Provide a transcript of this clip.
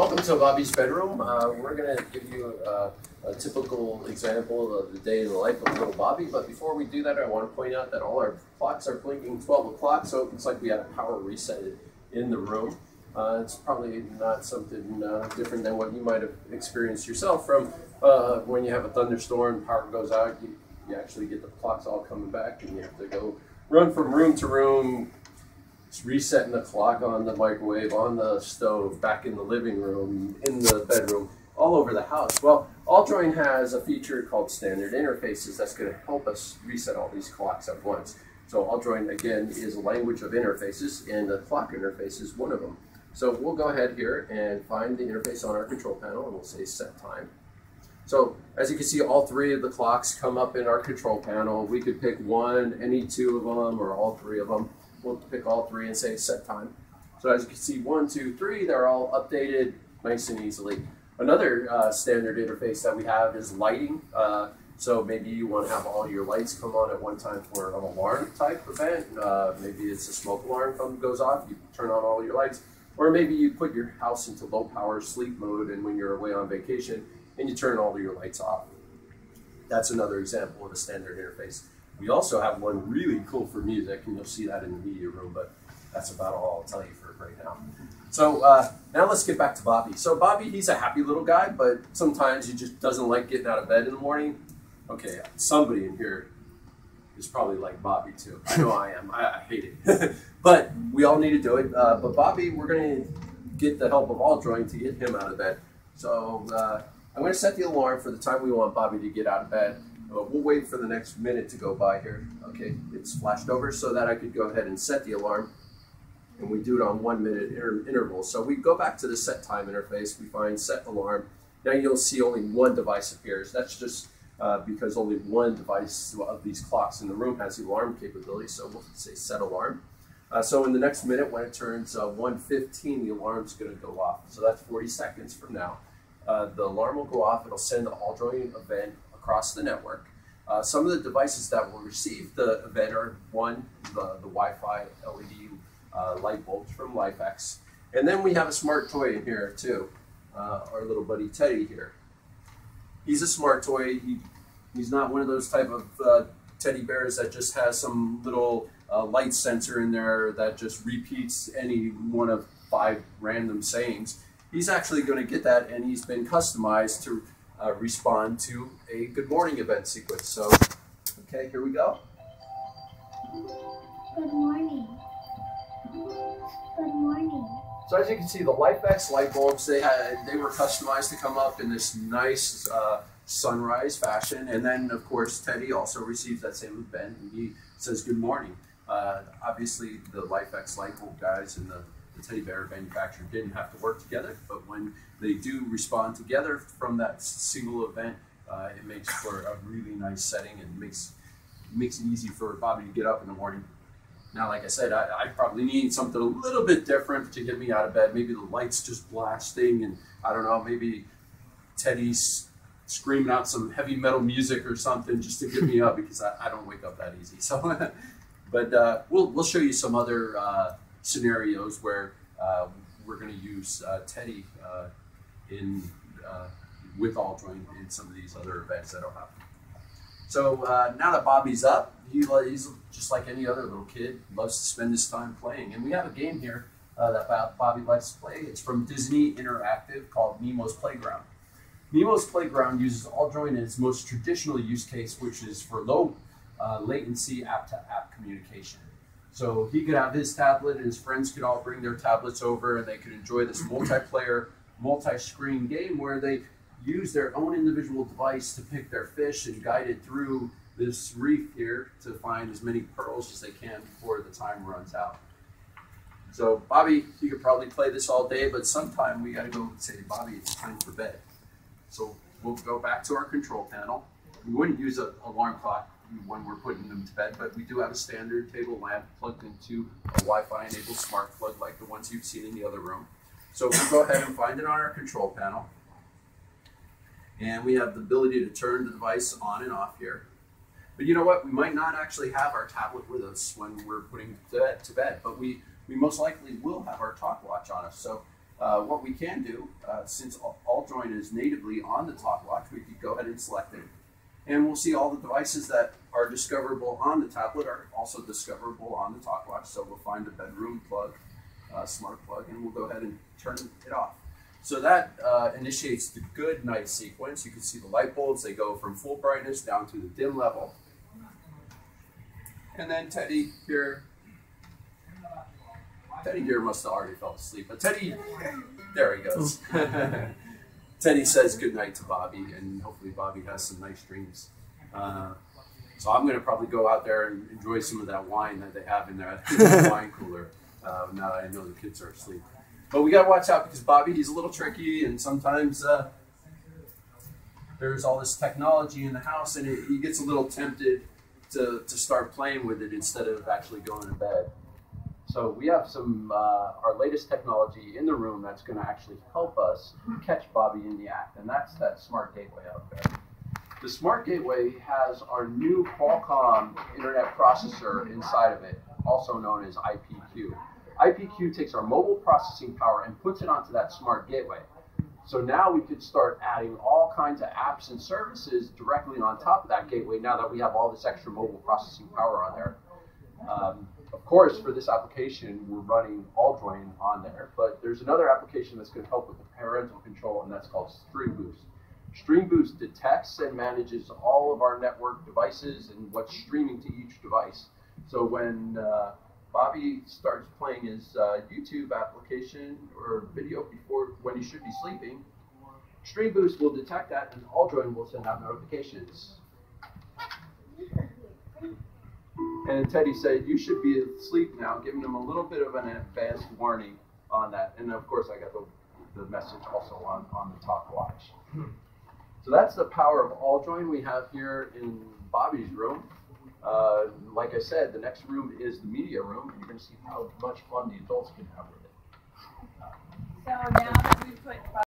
Welcome to Bobby's bedroom. We're going to give you a typical example of the day in the life of little Bobby. But before we do that, I want to point out that all our clocks are blinking 12 o'clock, so it looks like we had a power reset in the room. It's probably not something different than what you might have experienced yourself from when you have a thunderstorm, power goes out, you actually get the clocks all coming back, and you have to go run from room to room, resetting the clock on the microwave, on the stove, back in the living room, in the bedroom, all over the house. Well, Alljoin has a feature called standard interfaces that's going to help us reset all these clocks at once. So Alljoin, again, is a language of interfaces, and the clock interface is one of them. So we'll go ahead here and find the interface on our control panel, and we'll say set time. So as you can see, all three of the clocks come up in our control panel. We could pick one, any two of them, or all three of them. We'll pick all three and say set time. So as you can see, 1, 2, 3, they're all updated nice and easily. Another standard interface that we have is lighting. So maybe you want to have all your lights come on at one time for an alarm type event. Maybe it's a smoke alarm goes off, you turn on all your lights. Or maybe you put your house into low power sleep mode, and when you're away on vacation and you turn all of your lights off. That's another example of a standard interface. We also have one really cool for music, and you'll see that in the media room, but that's about all I'll tell you for right now. So now let's get back to Bobby. So Bobby, he's a happy little guy, but sometimes he just doesn't like getting out of bed in the morning. Okay, somebody in here is probably like Bobby too. I know I am. I hate it. But we all need to do it. But Bobby, we're going to get the help of Alljoin to get him out of bed. So I'm going to set the alarm for the time we want Bobby to get out of bed. We'll wait for the next minute to go by here. Okay, it's flashed over so that I could go ahead and set the alarm. And we do it on 1 minute intervals. So we go back to the set time interface. We find set alarm. Now you'll see only one device appears. That's just because only one device of these clocks in the room has the alarm capability. So we'll say set alarm. So in the next minute, when it turns 1:15, the alarm's going to go off. So that's 40 seconds from now. The alarm will go off. It'll send the Alljoin event across the network. Some of the devices that will receive the event are one, the Wi-Fi LED light bulbs from LifeX. And then we have a smart toy in here too, our little buddy Teddy here. He's a smart toy. He's not one of those type of teddy bears that just has some little light sensor in there that just repeats any one of 5 random sayings. He's actually going to get that, and he's been customized to respond to a good morning event sequence. So, okay, here we go. Good morning. Good morning. So as you can see, the LifeX light bulbs, they were customized to come up in this nice sunrise fashion. And then, of course, Teddy also receives that same event, and he says good morning. Obviously, the LifeX light bulb guys and the teddy bear manufacturer didn't have to work together, but when they do respond together from that single event, it makes for a really nice setting and makes it easy for Bobby to get up in the morning. Now, like I said, I probably need something a little bit different to get me out of bed. Maybe the light's just blasting, and I don't know, maybe Teddy's screaming out some heavy metal music or something just to get me up, because I don't wake up that easy. So, but we'll show you some other scenarios where we're going to use Teddy with Alljoin in some of these other events that'll happen. So now that Bobby's up, he's just like any other little kid, loves to spend his time playing. And we have a game here that Bobby likes to play. It's from Disney Interactive called Nemo's Playground. Nemo's Playground uses Alljoin in its most traditional use case, which is for low latency app-to-app communication. So he could have his tablet, and his friends could all bring their tablets over, and they could enjoy this multiplayer, multi-screen game where they use their own individual device to pick their fish and guide it through this reef here to find as many pearls as they can before the time runs out. So Bobby, you could probably play this all day, but sometime we got to go and say, Bobby, it's time for bed. So we'll go back to our control panel. We wouldn't use an alarm clock when we're putting them to bed, but we do have a standard table lamp plugged into a Wi-Fi enabled smart plug like the ones you've seen in the other room. So we'll go ahead and find it on our control panel. And we have the ability to turn the device on and off here. But you know what? We might not actually have our tablet with us when we're putting to bed, but we most likely will have our talk watch on us. So what we can do, since AllJoin is natively on the Talk Watch, we could go ahead and select it. And we'll see all the devices that are discoverable on the tablet are also discoverable on the Talk Watch. So we'll find a bedroom plug, smart plug, and we'll go ahead and turn it off. So that initiates the good night sequence. You can see the light bulbs, they go from full brightness down to the dim level. And then Teddy here must have already fell asleep, but Teddy, there he goes. Teddy says good night to Bobby, and hopefully Bobby has some nice dreams. So I'm going to probably go out there and enjoy some of that wine that they have in there, wine cooler, now that I know the kids are asleep. But we got to watch out because Bobby, he's a little tricky, and sometimes there's all this technology in the house, and he gets a little tempted to start playing with it instead of actually going to bed. So we have some our latest technology in the room that's going to actually help us catch Bobby in the act, and that's that smart gateway out there. The smart gateway has our new Qualcomm internet processor inside of it, also known as IPQ. IPQ takes our mobile processing power and puts it onto that smart gateway. So now we could start adding all kinds of apps and services directly on top of that gateway now that we have all this extra mobile processing power on there. Of course, for this application, we're running AllJoin on there, but there's another application that's going to help with the parental control, and that's called Stream Boost. Stream Boost detects and manages all of our network devices and what's streaming to each device. So when Bobby starts playing his YouTube application or video when he should be sleeping, Stream Boost will detect that, and AllJoin will send out notifications. And Teddy said, you should be asleep now, giving him a little bit of an advanced warning on that. And of course, I got the message also on the Talk Watch. So that's the power of AllJoin we have here in Bobby's room. Like I said, the next room is the media room, and you're going to see how much fun the adults can have with it. So now that we put